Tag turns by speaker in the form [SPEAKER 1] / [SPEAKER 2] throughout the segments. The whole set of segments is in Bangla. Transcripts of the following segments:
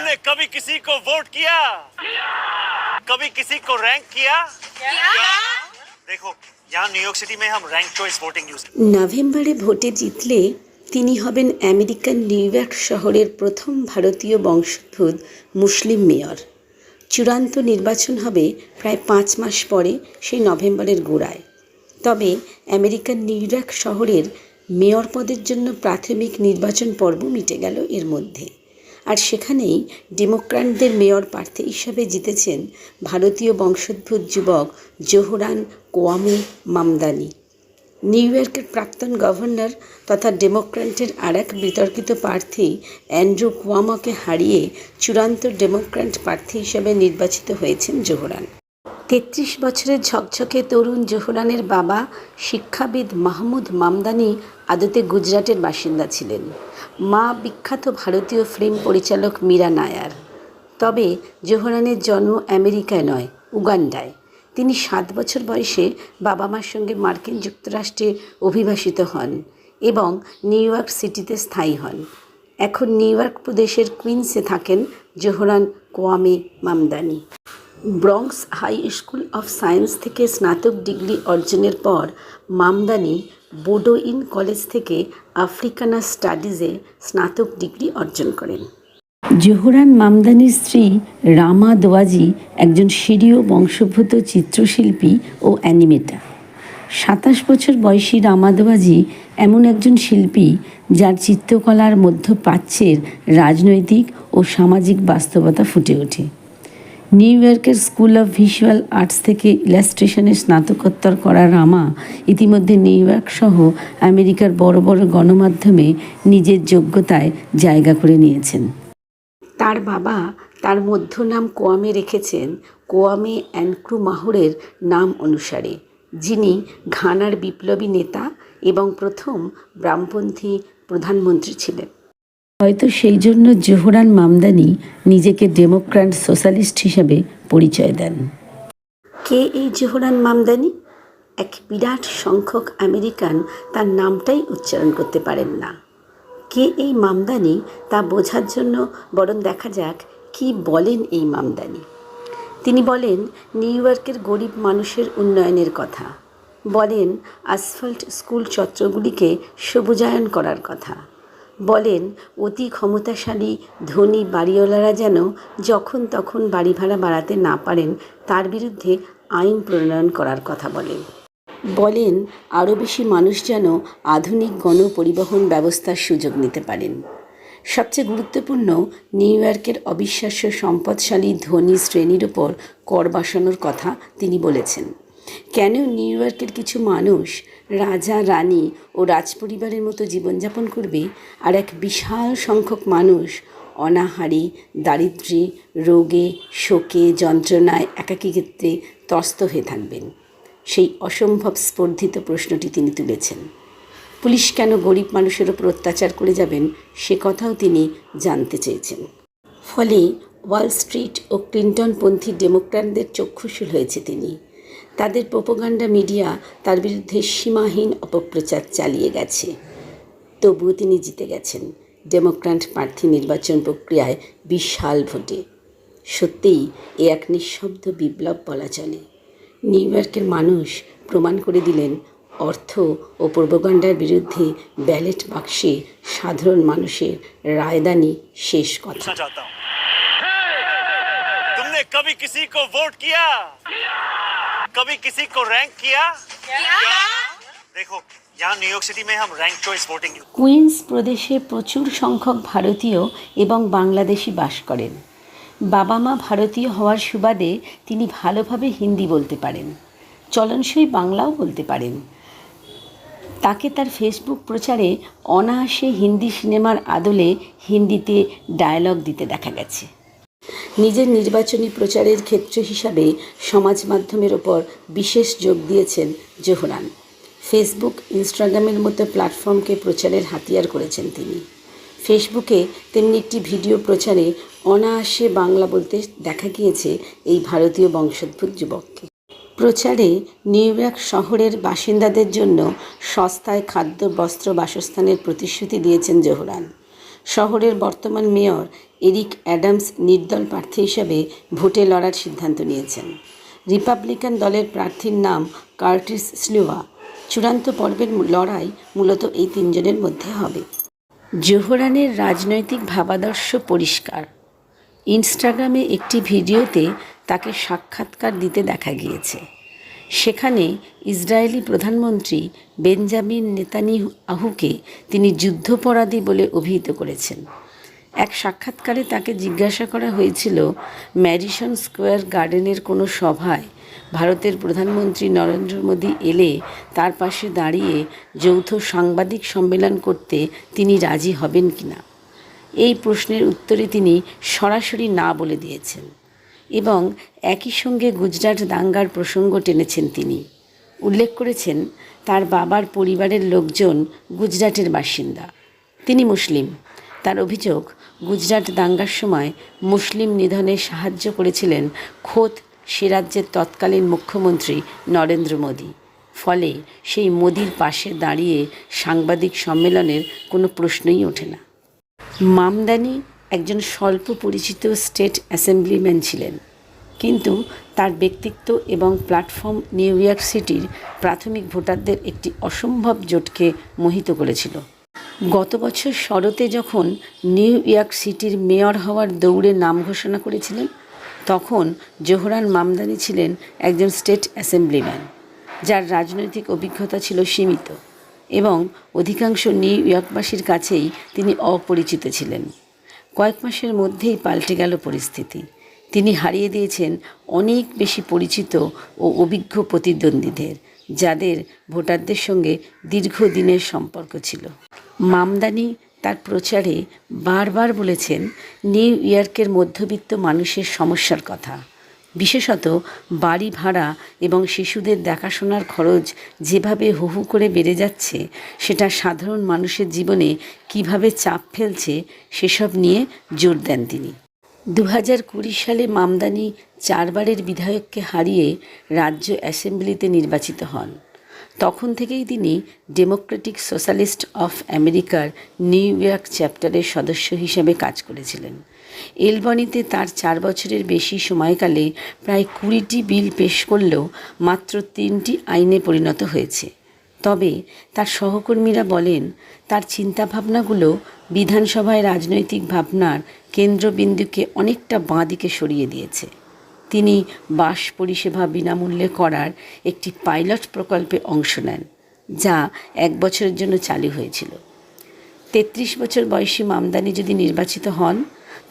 [SPEAKER 1] तुमने कभी किसी को वोट किया? कभी किसी को रैंक किया? देखो यहाँ নিউইয়র্ক সিটি में हम रैंक चॉइस वोटिंग यूज।
[SPEAKER 2] নভেম্বরে ভোটে জিতলে তিনি হবেন আমেরিকার নিউইয়র্ক শহরের প্রথম ভারতীয় বংশোদ্ভূত মুসলিম মেয়র। চূড়ান্ত নির্বাচন হবে প্রায় 5 মাস পরে, সেই নভেম্বরের গোড়ায়। তবে আমেরিকার নিউইয়র্ক শহরের মেয়র পদের জন্য প্রাথমিক নির্বাচন পর্ব মিটে গেল এর মধ্যে। আর সেখানেই ডেমোক্র্যাটদের মেয়র প্রার্থী হিসাবে জিতেছেন ভারতীয় বংশোদ্ভূত যুবক জোহরান কোয়ামে মামদানি। নিউইয়র্কের প্রাক্তন গভর্নর তথা ডেমোক্র্যাটের আরেক বিতর্কিত প্রার্থী অ্যান্ড্রু কুয়ামোকে হারিয়ে চূড়ান্ত ডেমোক্র্যাট প্রার্থী হিসেবে নির্বাচিত হয়েছেন জোহরান। 33 বছরের ঝকঝকে তরুণ জোহরানের বাবা শিক্ষাবিদ মাহমুদ মামদানি আদতে গুজরাটের বাসিন্দা ছিলেন, মা বিখ্যাত ভারতীয় ফিল্ম পরিচালক মীরা নায়ার। তবে জোহরানের জন্ম আমেরিকায় নয়, উগান্ডায়। তিনি 7 বছর বয়সে বাবা মার সঙ্গে মার্কিন যুক্তরাষ্ট্রে অভিবাসিত হন এবং নিউইয়র্ক সিটিতে স্থায়ী হন। এখন নিউইয়র্ক প্রদেশের কুইন্সে থাকেন Zohran Kwame Mamdani. Bronx high school of science থেকে স্নাতক ডিগ্রি অর্জনের পর মামদানি বোডোইন কলেজ থেকে আফ্রিকানা স্টাডিজে স্নাতক ডিগ্রি অর্জন করেন। জোহরান মামদানির স্ত্রী রামা দোয়াজি একজন সিরীয় বংশোদ্ভূত চিত্রশিল্পী ও অ্যানিমেটার। 27 বছর বয়সী রামা দোয়াজি এমন একজন শিল্পী যার চিত্রকলার মধ্যপ্রাচ্যের রাজনৈতিক ও সামাজিক বাস্তবতা ফুটে ওঠে। নিউইয়র্কের স্কুল অফ ভিজুয়াল আর্টস থেকে ইলাস্ট্রেশনে স্নাতকোত্তর করা রামা ইতিমধ্যে নিউইয়র্ক সহ আমেরিকার বড় বড় গণমাধ্যমে নিজের যোগ্যতায় জায়গা করে নিয়েছেন। তার বাবা তার মধ্যনাম কোয়ামে রেখেছেন কোয়ামে এনক্রুমাহরের নাম অনুসারে, যিনি ঘানার বিপ্লবী নেতা এবং প্রথম বামপন্থী প্রধানমন্ত্রী ছিলেন। হয়তো সেই জন্য জোহরান মামদানি নিজেকে ডেমোক্র্যাট সোশ্যালিস্ট হিসেবে পরিচয় দেন। কে এই জোহরান মামদানি? এক বিরাট সংখ্যক আমেরিকান তার নামটাই উচ্চারণ করতে পারেন না। কে এই মামদানি তা বোঝার জন্য বরং দেখা যাক কি বলেন এই মামদানি। তিনি বলেন নিউইয়র্কের গরিব মানুষের উন্নয়নের কথা, বলেন আসফল্ট স্কুল চত্বরগুলিকে সবুজায়ন করার কথা, বলেন অতি ক্ষমতাশালী ধনী বাড়িওয়ালারা যেন যখন তখন বাড়ি ভাড়া বাড়াতে না পারেন তার বিরুদ্ধে আইন প্রণয়ন করার কথা বলেন আরও বেশি মানুষ যেন আধুনিক গণপরিবহন ব্যবস্থার সুযোগ নিতে পারেন। সবচেয়ে গুরুত্বপূর্ণ, নিউইয়র্কের অবিশ্বাস্য সম্পদশালী ধনী শ্রেণীর ওপর কর বসানোর কথা তিনি বলেছেন। কেন নিউইয়র্কের কিছু মানুষ রাজা রানী ও রাজপরিবারের মতো জীবনযাপন করবে আর এক বিশাল সংখ্যক মানুষ অনাহারে, দারিদ্র্যে, রোগে, শোকে, যন্ত্রণায়, একাকিত্বে ত্রস্ত হয়ে থাকবেন? সেই অসম্ভব স্পর্ধিত প্রশ্নটি তিনি তুলেছেন। পুলিশ কেন গরিব মানুষের ওপর অত্যাচার করে যাবেন সে কথাও তিনি জানতে চেয়েছেন। ফলে ওয়াল স্ট্রিট ও ক্লিন্টনপন্থী ডেমোক্র্যাটদের চক্ষুশূল হয়েছে তিনি। তাদের প্রোপাগান্ডা মিডিয়া তার বিরুদ্ধে সীমাহীন অপপ্রচার চালিয়ে গেছে। তবুও তিনি জিতে গেছেন ডেমোক্র্যাট প্রার্থী নির্বাচন প্রক্রিয়ায় বিশাল ভোটে। সত্যিই এ এক নিঃশব্দ বিপ্লব বলা চলে। নিউইয়র্কের মানুষ প্রমাণ করে দিলেন অর্থ ও প্রোপাগান্ডার বিরুদ্ধে ব্যালট বাক্সে সাধারণ মানুষের রায়দানি শেষ কথা।
[SPEAKER 1] तुमने कभी किसी को वोट किया? कभी किसी को रैंक किया? देखो यहाँ নিউইয়র্ক সিটি में हम रैंक चॉइस वोटिंग।
[SPEAKER 2] কুইন্স প্রদেশে প্রচুর সংখ্যক ভারতীয় এবং বাংলাদেশি বাস করেন। বাবা মা ভারতীয় হওয়ার সুবাদে তিনি ভালোভাবে হিন্দি বলতে পারেন, চলনসই বাংলাও বলতে পারেন। তাকে তার ফেসবুক প্রচারে অনায়াসে হিন্দি সিনেমার আদলে হিন্দিতে ডায়ালগ দিতে দেখা গেছে। নিজের নির্বাচনী প্রচারের ক্ষেত্র হিসাবে সমাজ মাধ্যমের ওপর বিশেষ জোর দিয়েছেন জোহরান। ফেসবুক, ইনস্টাগ্রামের মতো প্ল্যাটফর্মকে প্রচারের হাতিয়ার করেছেন তিনি। ফেসবুকে তেমনি একটি ভিডিও প্রচারে অনায়াসে বাংলা বলতে দেখা গিয়েছে এই ভারতীয় বংশোদ্ভূত যুবককে। প্রচারে নিউইয়র্ক শহরের বাসিন্দাদের জন্য সস্তায় খাদ্য, বস্ত্র, বাসস্থানের প্রতিশ্রুতি দিয়েছেন জোহরান। শহরের বর্তমান মেয়র এরিক অ্যাডামস নির্দল প্রার্থী হিসেবে ভোটে লড়ার সিদ্ধান্ত নিয়েছেন। রিপাবলিকান দলের প্রার্থীর নাম কার্টিস স্লুয়া। চূড়ান্ত পর্বের লড়াই মূলত এই তিনজনের মধ্যে হবে। জোহরানের রাজনৈতিক ভাবাদর্শ পরিষ্কার। ইনস্টাগ্রামে একটি ভিডিওতে তাকে সাক্ষাৎকার দিতে দেখা গিয়েছে। সেখানে ইসরায়েলি প্রধানমন্ত্রী বেঞ্জামিন নেতানিয়াহুকে তিনি যুদ্ধাপরাধী বলে অভিহিত করেছেন। এক সাক্ষাৎকারে তাকে জিজ্ঞাসা করা হয়েছিল, ম্যাডিসন স্কোয়ার গার্ডেনের কোনো সভায় ভারতের প্রধানমন্ত্রী নরেন্দ্র মোদী এলে তার পাশে দাঁড়িয়ে যৌথ সাংবাদিক সম্মেলন করতে তিনি রাজি হবেন কিনা। এই প্রশ্নের উত্তরে তিনি সরাসরি না বলে দিয়েছেন এবং একই সঙ্গে গুজরাট দাঙ্গার প্রসঙ্গ টেনেছেন। তিনি উল্লেখ করেছেন তার বাবার পরিবারের লোকজন গুজরাটের বাসিন্দা, তিনি মুসলিম। তার অভিযোগ, গুজরাট দাঙ্গার সময় মুসলিম নিধনে সাহায্য করেছিলেন খোদ সে রাজ্যের তৎকালীন মুখ্যমন্ত্রী নরেন্দ্র মোদী। ফলে সেই মোদির পাশে দাঁড়িয়ে সাংবাদিক সম্মেলনের কোনো প্রশ্নই ওঠে না। মামদানি একজন স্বল্প পরিচিত স্টেট অ্যাসেম্বলিম্যান ছিলেন, কিন্তু তার ব্যক্তিত্ব এবং প্ল্যাটফর্ম নিউ ইয়র্ক সিটির প্রাথমিক ভোটারদের একটি অসম্ভব জোটকে মোহিত করেছিল। গত বছর শরতে যখন নিউ ইয়র্ক সিটির মেয়র হওয়ার দৌড়ে নাম ঘোষণা করেছিলেন, তখন জোহরান মামদানি ছিলেন একজন স্টেট অ্যাসেম্বলিম্যান যার রাজনৈতিক অভিজ্ঞতা ছিল সীমিত এবং অধিকাংশ নিউ ইয়র্কবাসীর কাছেই তিনি অপরিচিত ছিলেন। কয়েক মাসের মধ্যেই পাল্টে গেল পরিস্থিতি। তিনি হারিয়ে দিয়েছেন অনেক বেশি পরিচিত ও অভিজ্ঞ প্রতিদ্বন্দ্বীদের, যাদের ভোটারদের সঙ্গে দীর্ঘদিনের সম্পর্ক ছিল। মামদানি তার প্রচারে বারবার বলেছেন নিউ ইয়র্কের মধ্যবিত্ত মানুষের সমস্যার কথা, বিশেষত বাড়ি ভাড়া এবং শিশুদের দেখাশোনার খরচ যেভাবে হু হু করে বেড়ে যাচ্ছে, সেটা সাধারণ মানুষের জীবনে কিভাবে চাপ ফেলছে সেসব নিয়ে জোর দেন তিনি। 2020 সালে মামদানি 4 বারের বিধায়ককে হারিয়ে রাজ্য অ্যাসেম্বলিতে নির্বাচিত হন। তখন থেকেই তিনি ডেমোক্রেটিক সোশ্যালিস্ট অফ আমেরিকার নিউ ইয়র্ক চ্যাপ্টারের সদস্য হিসেবে কাজ করেছিলেন। এলবনিতে তার 4 বছরের বেশি সময়কালে প্রায় 20টি বিল পেশ করলেও মাত্র 3টি আইনে পরিণত হয়েছে। তবে তার সহকর্মীরা বলেন তার চিন্তাভাবনাগুলো বিধানসভায় রাজনৈতিক ভাবনার কেন্দ্রবিন্দুকে অনেকটা বাঁ দিকে সরিয়ে দিয়েছে। তিনি বাস পরিষেবা বিনামূল্যে করার একটি পাইলট প্রকল্পে অংশ নেন, যা 1 বছরের জন্য চালু হয়েছিল। 33 বছর বয়সী মামদানি যদি নির্বাচিত হন,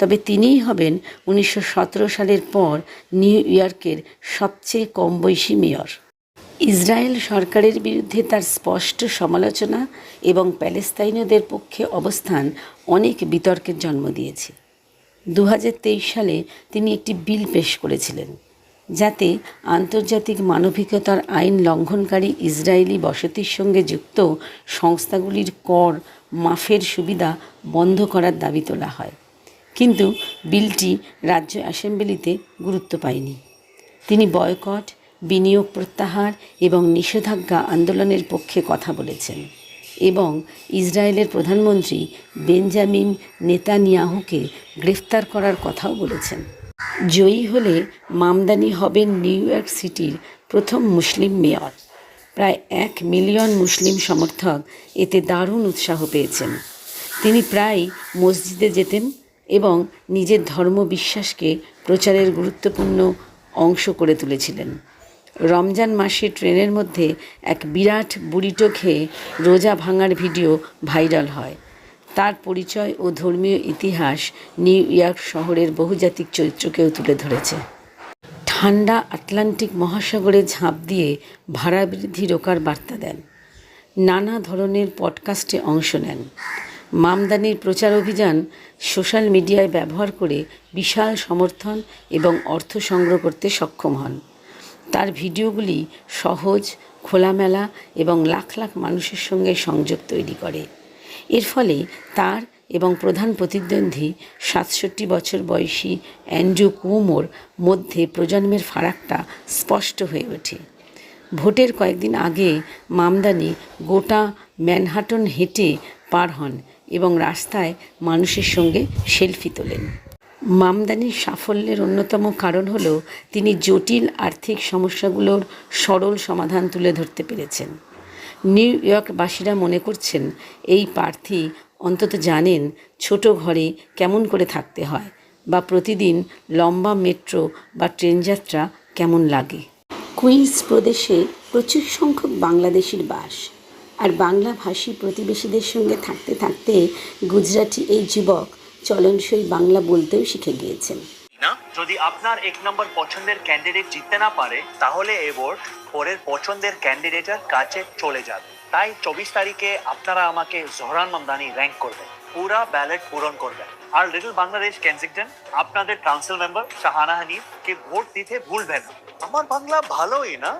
[SPEAKER 2] তবে তিনিই হবেন 1917 সালের পর নিউ ইয়র্কের সবচেয়ে কম বয়সী মেয়র। ইসরায়েল সরকারের বিরুদ্ধে তার স্পষ্ট সমালোচনা এবং প্যালেস্তাইনীয়দের পক্ষে অবস্থান অনেক বিতর্কের জন্ম দিয়েছে। 2023 সালে তিনি একটি বিল পেশ করেছিলেন, যাতে আন্তর্জাতিক মানবিকতার আইন লঙ্ঘনকারী ইসরায়েলি বসতির সঙ্গে যুক্ত সংস্থাগুলির কর মাফের সুবিধা বন্ধ করার দাবি তোলা হয়। কিন্তু বিলটি রাজ্য অ্যাসেম্বলিতে গুরুত্ব পায়নি। তিনি বয়কট, বিনিয়োগ প্রত্যাহার এবং নিষেধাজ্ঞা আন্দোলনের পক্ষে কথা বলেছেন এবং ইসরায়েলের প্রধানমন্ত্রী বেঞ্জামিন নেতানিয়াহুকে গ্রেফতার করার কথাও বলেছেন। জয়ী হলে মামদানি হবেন নিউ ইয়র্ক সিটির প্রথম মুসলিম মেয়র। প্রায় 1 মিলিয়ন মুসলিম সমর্থক এতে দারুণ উৎসাহ পেয়েছেন। তিনি প্রায় মসজিদে যেতেন এবং নিজের ধর্মবিশ্বাসকে প্রচারের গুরুত্বপূর্ণ অংশ করে তুলেছিলেন। রমজান মাসে ট্রেনের মধ্যে এক বিরাট বুরিটো খেয়ে রোজা ভাঙার ভিডিও ভাইরাল হয়। তার পরিচয় ও ধর্মীয় ইতিহাস নিউ ইয়র্ক শহরের বহুজাতিক চরিত্রকেও তুলে ধরেছে। ঠান্ডা আটলান্টিক মহাসাগরে ঝাঁপ দিয়ে ভাড়া বৃদ্ধি রোকার বার্তা দেন। নানা ধরনের পডকাস্টে অংশ নেন। মামদানির প্রচার অভিযান সোশ্যাল মিডিয়ায় ব্যবহার করে বিশাল সমর্থন এবং অর্থ সংগ্রহ করতে সক্ষম হন। তার ভিডিওগুলি সহজ, খোলামেলা এবং লাখ লাখ মানুষের সঙ্গে সংযোগ তৈরি করে। এর ফলে তার এবং প্রধান প্রতিদ্বন্দ্বী 67 বছর বয়সী অ্যান্ড্রু কুমোর মধ্যে প্রজন্মের ফারাকটা স্পষ্ট হয়ে ওঠে। ভোটের কয়েকদিন আগে মামদানি গোটা ম্যানহাটন হেঁটে পার হন এবং রাস্তায় মানুষের সঙ্গে সেলফি তোলেন। মামদানির সাফল্যের অন্যতম কারণ হলো তিনি জটিল আর্থিক সমস্যাগুলোর সরল সমাধান তুলে ধরতে পেরেছেন। নিউ ইয়র্কবাসীরা মনে করছেন এই প্রার্থী অন্তত জানেন ছোট ঘরে কেমন করে থাকতে হয় বা প্রতিদিন লম্বা মেট্রো বা ট্রেন যাত্রা কেমন লাগে। কুইন্স প্রদেশে প্রচুর সংখ্যক বাংলাদেশির বাস, আর বাংলাভাষী প্রতিবেশীদের সঙ্গে থাকতে থাকতে গুজরাটি এই যুবক চলনসই বাংলা বলতেও শিখে গিয়েছেন।
[SPEAKER 1] না, যদি আপনার 1 নম্বর পছন্দের ক্যান্ডিডেট জিততে না পারে তাহলে এই ভোট পরের পছন্দের ক্যান্ডিডেটের কাছে চলে যাবে। তাই 24 তারিখে আপনারা আমাকে জহরান মামদানি র্যাঙ্ক করবেন, পুরা ব্যালট পূরণ করবেন। আর লিটল বাংলাদেশ কেনসিংটন আপনাদের কাউন্সিল মেম্বার শাহানা হানিফকে ভোট দিতে ভুলবেন না। আমার বাংলা ভালোই না।